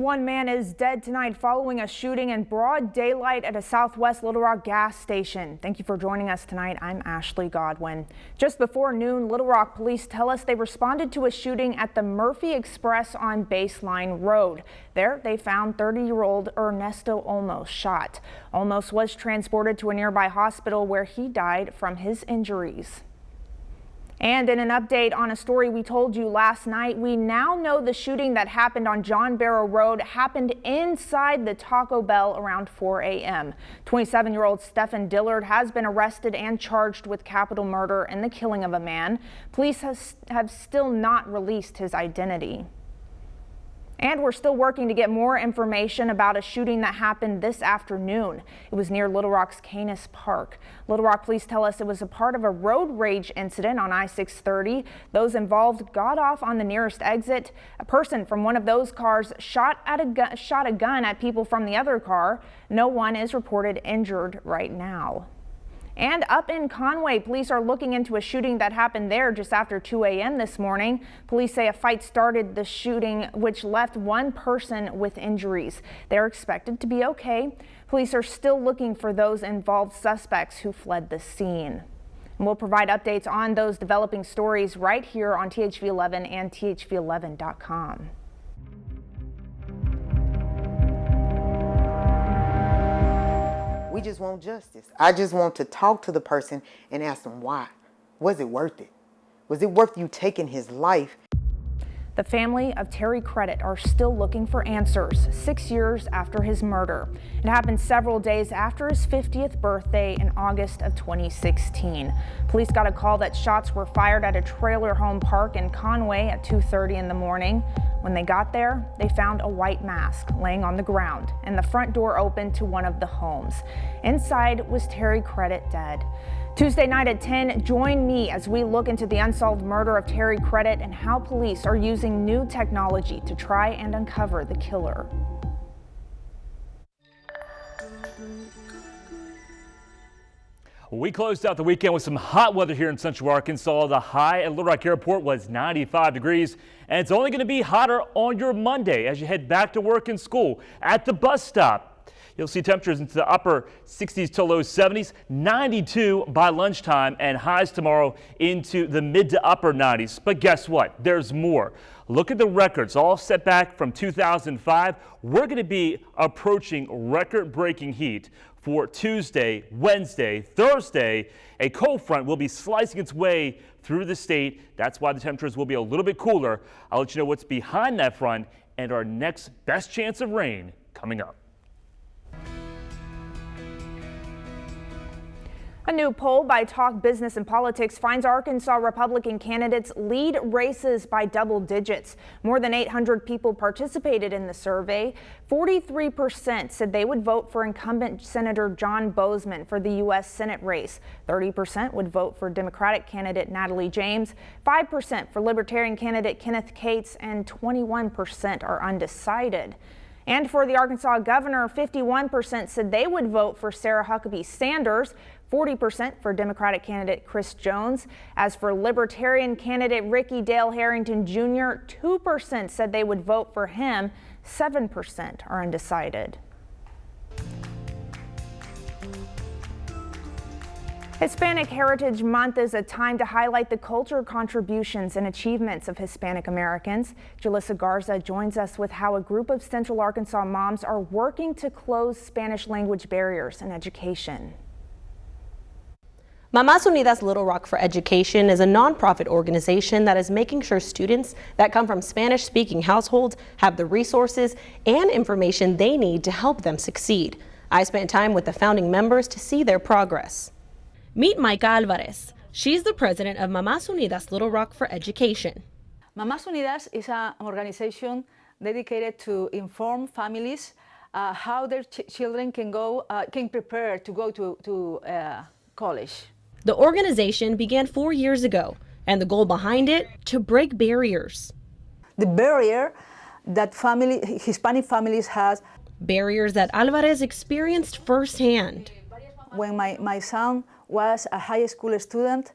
One man is dead tonight following a shooting in broad daylight at a Southwest Little Rock gas station. Thank you for joining us tonight. I'm Ashley Godwin. Just before noon, Little Rock police tell us they responded to a shooting at the Murphy Express on Baseline Road. There, they found 30-year-old Ernesto Olmos shot. Olmos was transported to a nearby hospital where he died from his injuries. And in an update on a story we told you last night, we now know the shooting that happened on John Barrow Road happened inside the Taco Bell around 4 a.m. 27-year-old Stephen Dillard has been arrested and charged with capital murder in the killing of a man. Police have still not released his identity. And we're still working to get more information about a shooting that happened this afternoon. It was near Little Rock's Canis Park. Little Rock police tell us it was a part of a road rage incident on I-630. Those involved got off on the nearest exit. A person from one of those cars shot a gun at people from the other car. No one is reported injured right now. And up in Conway, police are looking into a shooting that happened there just after 2 a.m. this morning. Police say a fight started the shooting, which left one person with injuries. They're expected to be okay. Police are still looking for those involved suspects who fled the scene. And we'll provide updates on those developing stories right here on THV11 and THV11.com. We just want justice. I just want to talk to the person and ask them why. Was it worth it? Was it worth you taking his life? The family of Terry Credit are still looking for answers 6 years after his murder. It happened several days after his 50th birthday in August of 2016. Police got a call that shots were fired at a trailer home park in Conway at 2:30 in the morning. When they got there, they found a white mask laying on the ground and the front door open to one of the homes. Inside was Terry Credit dead. Tuesday night at 10, join me as we look into the unsolved murder of Terry Credit and how police are using new technology to try and uncover the killer. We closed out the weekend with some hot weather here in Central Arkansas. The high at Little Rock Airport was 95 degrees, and it's only going to be hotter on your Monday as you head back to work and school. At the bus stop, you'll see temperatures into the upper 60s to low 70s, 92 by lunchtime, and highs tomorrow into the mid to upper 90s. But guess what? There's more. Look at the records, all set back from 2005. We're going to be approaching record-breaking heat for Tuesday, Wednesday, Thursday. A cold front will be slicing its way through the state. That's why the temperatures will be a little bit cooler. I'll let you know what's behind that front and our next best chance of rain coming up. A new poll by Talk Business and Politics finds Arkansas Republican candidates lead races by double digits. More than 800 people participated in the survey. 43% said they would vote for incumbent Senator John Bozeman for the U.S. Senate race. 30% would vote for Democratic candidate Natalie James, 5% for Libertarian candidate Kenneth Cates, and 21% are undecided. And for the Arkansas governor, 51% said they would vote for Sarah Huckabee Sanders, 40% for Democratic candidate Chris Jones. As for Libertarian candidate Ricky Dale Harrington Jr., 2% said they would vote for him, 7% are undecided. Hispanic Heritage Month is a time to highlight the culture, contributions, and achievements of Hispanic Americans. Jalissa Garza joins us with how a group of Central Arkansas moms are working to close Spanish language barriers in education. Mamás Unidas Little Rock for Education is a nonprofit organization that is making sure students that come from Spanish-speaking households have the resources and information they need to help them succeed. I spent time with the founding members to see their progress. Meet Maika Alvarez. She's the president of Mamás Unidas Little Rock for Education. Mamás Unidas is an organization dedicated to inform families how their children can prepare to go to college. The organization began 4 years ago, and the goal behind it, to break barriers. The barrier that Hispanic families has. Barriers that Alvarez experienced firsthand. When my son was a high school student,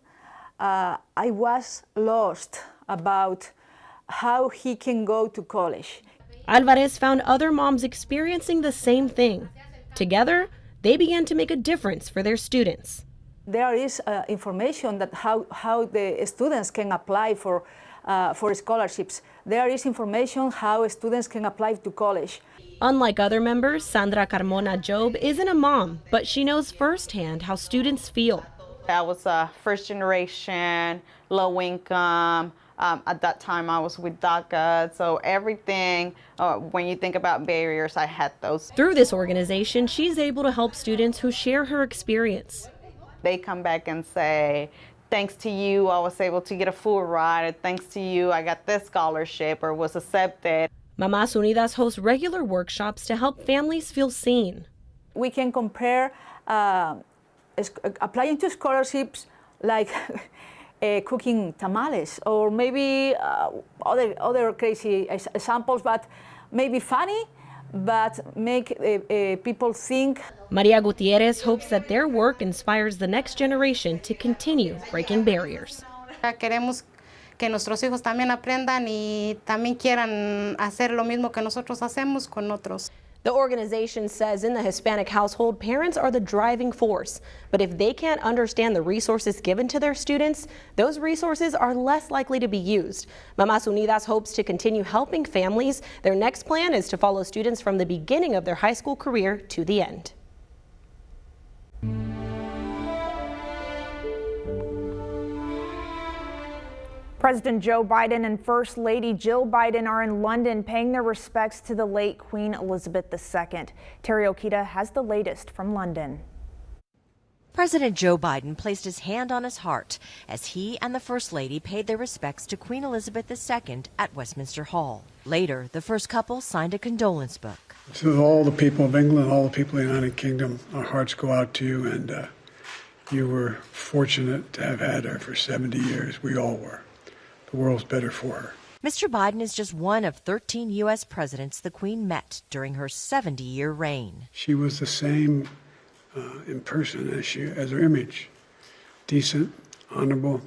I was lost about how he can go to college. Alvarez found other moms experiencing the same thing. Together, they began to make a difference for their students. There is information that how the students can apply for scholarships. There is information how students can apply to college. Unlike other members, Sandra Carmona Job isn't a mom, but she knows firsthand how students feel. I was a first generation, low income. At that time, I was with DACA, so everything, when you think about barriers, I had those. Through this organization, she's able to help students who share her experience. They come back and say, thanks to you, I was able to get a full ride, or thanks to you, I got this scholarship or was accepted. Mamás Unidas hosts regular workshops to help families feel seen. We can compare applying to scholarships like cooking tamales, or maybe other crazy examples, but maybe funny, but make people think. Maria Gutierrez hopes that their work inspires the next generation to continue breaking barriers. Queremos que nuestros hijos también aprendan y también quieran hacer lo mismo que nosotros hacemos con otros. The organization says in the Hispanic household, parents are the driving force. But if they can't understand the resources given to their students, those resources are less likely to be used. Mamás Unidas hopes to continue helping families. Their next plan is to follow students from the beginning of their high school career to the end. President Joe Biden and First Lady Jill Biden are in London paying their respects to the late Queen Elizabeth II. Terry Okita has the latest from London. President Joe Biden placed his hand on his heart as he and the First Lady paid their respects to Queen Elizabeth II at Westminster Hall. Later, the first couple signed a condolence book. To all the people of England, all the people of the United Kingdom, our hearts go out to you, and you were fortunate to have had her for 70 years. We all were. The world's better for her. Mr. Biden is just one of 13 U.S. presidents the Queen met during her 70-year reign. She was the same in person as her image. Decent, honorable,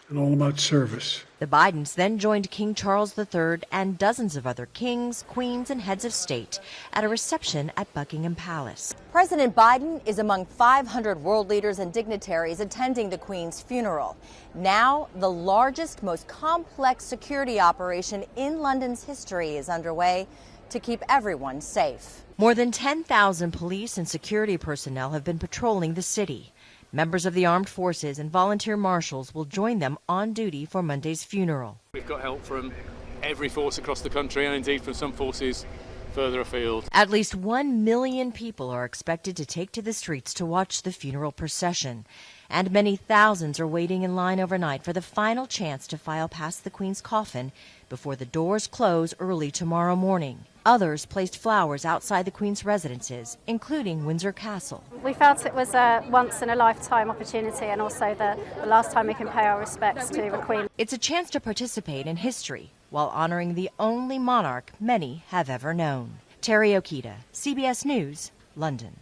and all about service. The Bidens then joined King Charles III and dozens of other kings, queens, and heads of state at a reception at Buckingham Palace. President Biden is among 500 world leaders and dignitaries attending the Queen's funeral. Now, the largest, most complex security operation in London's history is underway to keep everyone safe. More than 10,000 police and security personnel have been patrolling the city. Members of the armed forces and volunteer marshals will join them on duty for Monday's funeral. We've got help from every force across the country and indeed from some forces further afield. At least 1 million people are expected to take to the streets to watch the funeral procession. And many thousands are waiting in line overnight for the final chance to file past the Queen's coffin before the doors close early tomorrow morning. Others placed flowers outside the Queen's residences, including Windsor Castle. We felt it was a once-in-a-lifetime opportunity and also the last time we can pay our respects to the Queen. It's a chance to participate in history while honoring the only monarch many have ever known. Terry Okita, CBS News, London.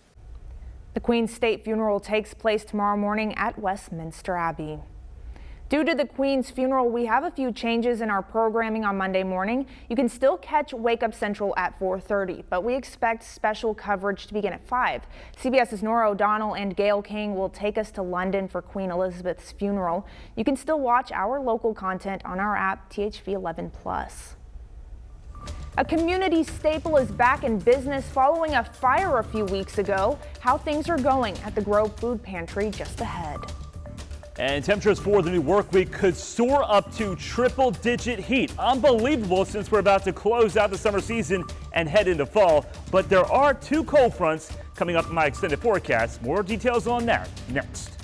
The Queen's state funeral takes place tomorrow morning at Westminster Abbey. Due to the Queen's funeral, we have a few changes in our programming on Monday morning. You can still catch Wake Up Central at 4:30, but we expect special coverage to begin at 5. CBS's Nora O'Donnell and Gail King will take us to London for Queen Elizabeth's funeral. You can still watch our local content on our app, THV 11+. A community staple is back in business following a fire a few weeks ago. How things are going at the Grove Food Pantry just ahead. And temperatures for the new work week could soar up to triple-digit heat. Unbelievable since we're about to close out the summer season and head into fall. But there are 2 cold fronts coming up in my extended forecast. More details on that next.